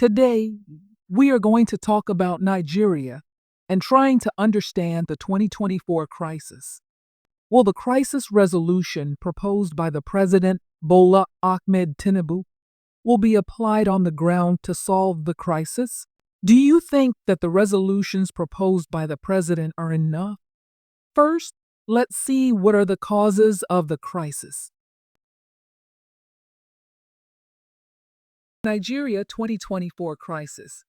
Today, we are going to talk about Nigeria and trying to understand the 2024 crisis. Will the crisis resolution proposed by the President Bola Ahmed Tinubu will be applied on the ground to solve the crisis? Do you think that the resolutions proposed by the President are enough? First, let's see what are the causes of the crisis. Nigeria 2024 crisis.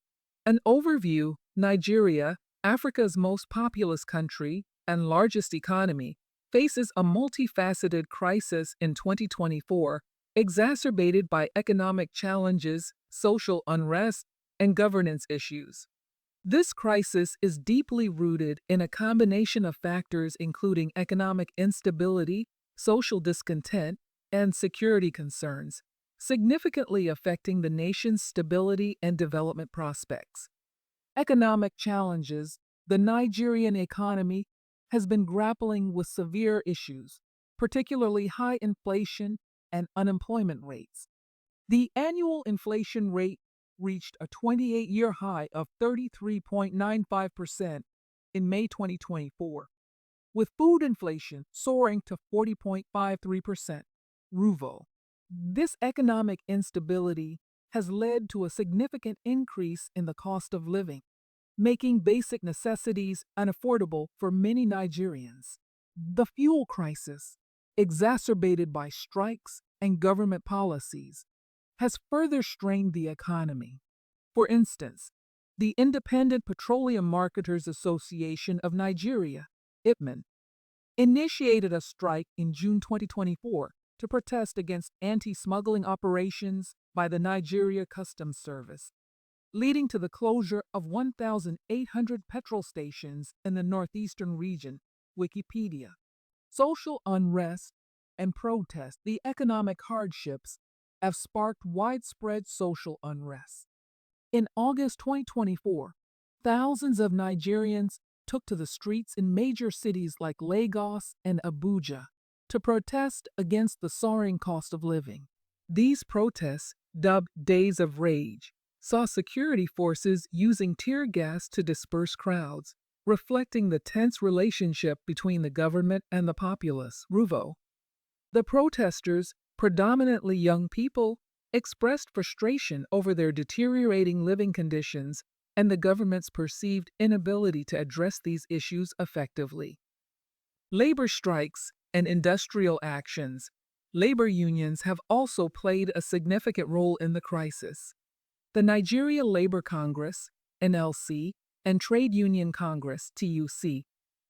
An overview: Nigeria, Africa's most populous country and largest economy, faces a multifaceted crisis in 2024, exacerbated by economic challenges, social unrest, and governance issues. This crisis is deeply rooted in a combination of factors including economic instability, social discontent, and security concerns, significantly affecting the nation's stability and development prospects. Economic challenges: the Nigerian economy has been grappling with severe issues, particularly high inflation and unemployment rates. The annual inflation rate reached a 28-year high of 33.95% in May 2024, with food inflation soaring to 40.53%. WRVO. This economic instability has led to a significant increase in the cost of living, making basic necessities unaffordable for many Nigerians. The fuel crisis, exacerbated by strikes and government policies, has further strained the economy. For instance, the Independent Petroleum Marketers Association of Nigeria, IPMAN, initiated a strike in June 2024 to protest against anti-smuggling operations by the Nigeria Customs Service, leading to the closure of 1,800 petrol stations in the northeastern region. Wikipedia. Social unrest and protest: the economic hardships have sparked widespread social unrest. In August 2024, thousands of Nigerians took to the streets in major cities like Lagos and Abuja to protest against the soaring cost of living. These protests, dubbed Days of Rage, saw security forces using tear gas to disperse crowds, reflecting the tense relationship between the government and the populace. WRVO. The protesters, predominantly young people, expressed frustration over their deteriorating living conditions and the government's perceived inability to address these issues effectively. Labor strikes and industrial actions. Labor unions have also played a significant role in the crisis. The Nigeria Labor Congress, NLC, and Trade Union Congress, TUC,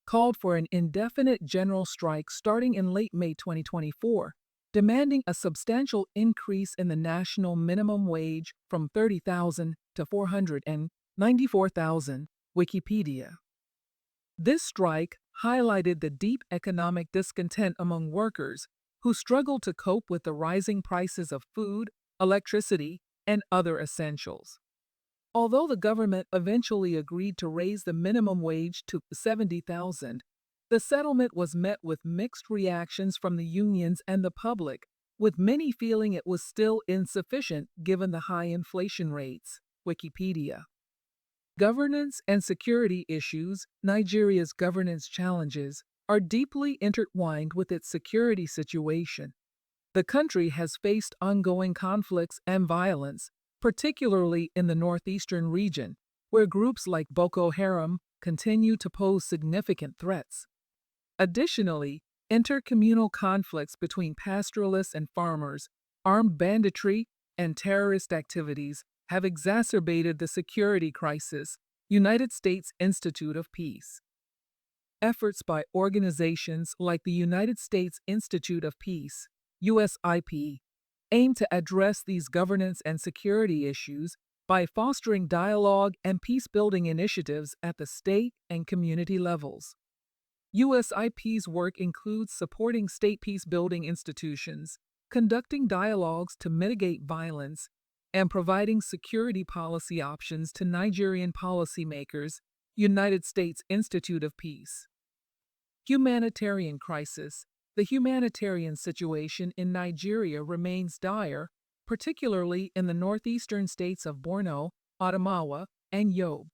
called for an indefinite general strike starting in late May 2024, demanding a substantial increase in the national minimum wage from 30,000 to 494,000. Wikipedia. This strike highlighted the deep economic discontent among workers who struggled to cope with the rising prices of food, electricity, and other essentials. Although the government eventually agreed to raise the minimum wage to 70,000, the settlement was met with mixed reactions from the unions and the public, with many feeling it was still insufficient given the high inflation rates. Wikipedia. Governance and security issues. Nigeria's governance challenges are deeply intertwined with its security situation. The country has faced ongoing conflicts and violence, particularly in the northeastern region, where groups like Boko Haram continue to pose significant threats. Additionally, intercommunal conflicts between pastoralists and farmers, armed banditry, and terrorist activities have exacerbated the security crisis. United States Institute of Peace. Efforts by organizations like the United States Institute of Peace, USIP, aim to address these governance and security issues by fostering dialogue and peace-building initiatives at the state and community levels. USIP's work includes supporting state peace-building institutions, conducting dialogues to mitigate violence, and providing security policy options to Nigerian policymakers. United States Institute of Peace. Humanitarian crisis. The humanitarian situation in Nigeria remains dire, particularly in the northeastern states of Borno, Adamawa, and Yobe.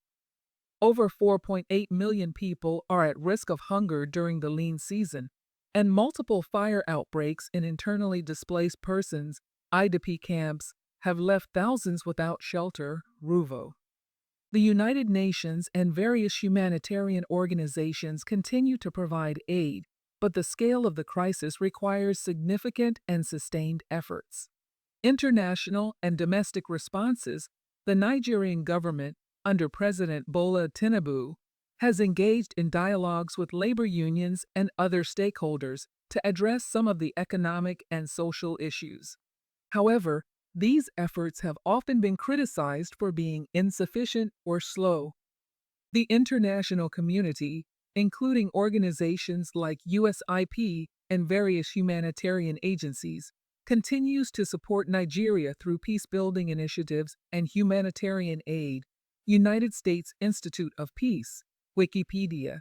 Over 4.8 million people are at risk of hunger during the lean season, and multiple fire outbreaks in internally displaced persons (IDP camps have left thousands without shelter, WRVO. The United Nations and various humanitarian organizations continue to provide aid, but the scale of the crisis requires significant and sustained efforts. International and domestic responses. The Nigerian government, under President Bola Tinubu, has engaged in dialogues with labor unions and other stakeholders to address some of the economic and social issues. However, these efforts have often been criticized for being insufficient or slow. The international community, including organizations like USIP and various humanitarian agencies, continues to support Nigeria through peace-building initiatives and humanitarian aid. United States Institute of Peace, Wikipedia.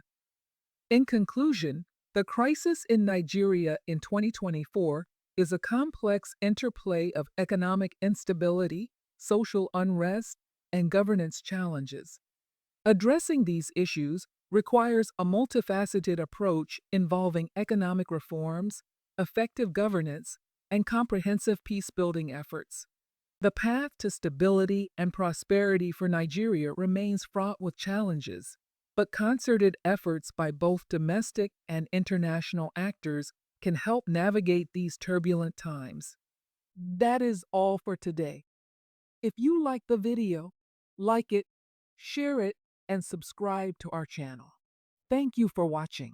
In conclusion, the crisis in Nigeria in 2024 is a complex interplay of economic instability, social unrest, and governance challenges. Addressing these issues requires a multifaceted approach involving economic reforms, effective governance, and comprehensive peace-building efforts. The path to stability and prosperity for Nigeria remains fraught with challenges, but concerted efforts by both domestic and international actors can help navigate these turbulent times. That is all for today. If you like the video, like it, share it, and subscribe to our channel. Thank you for watching.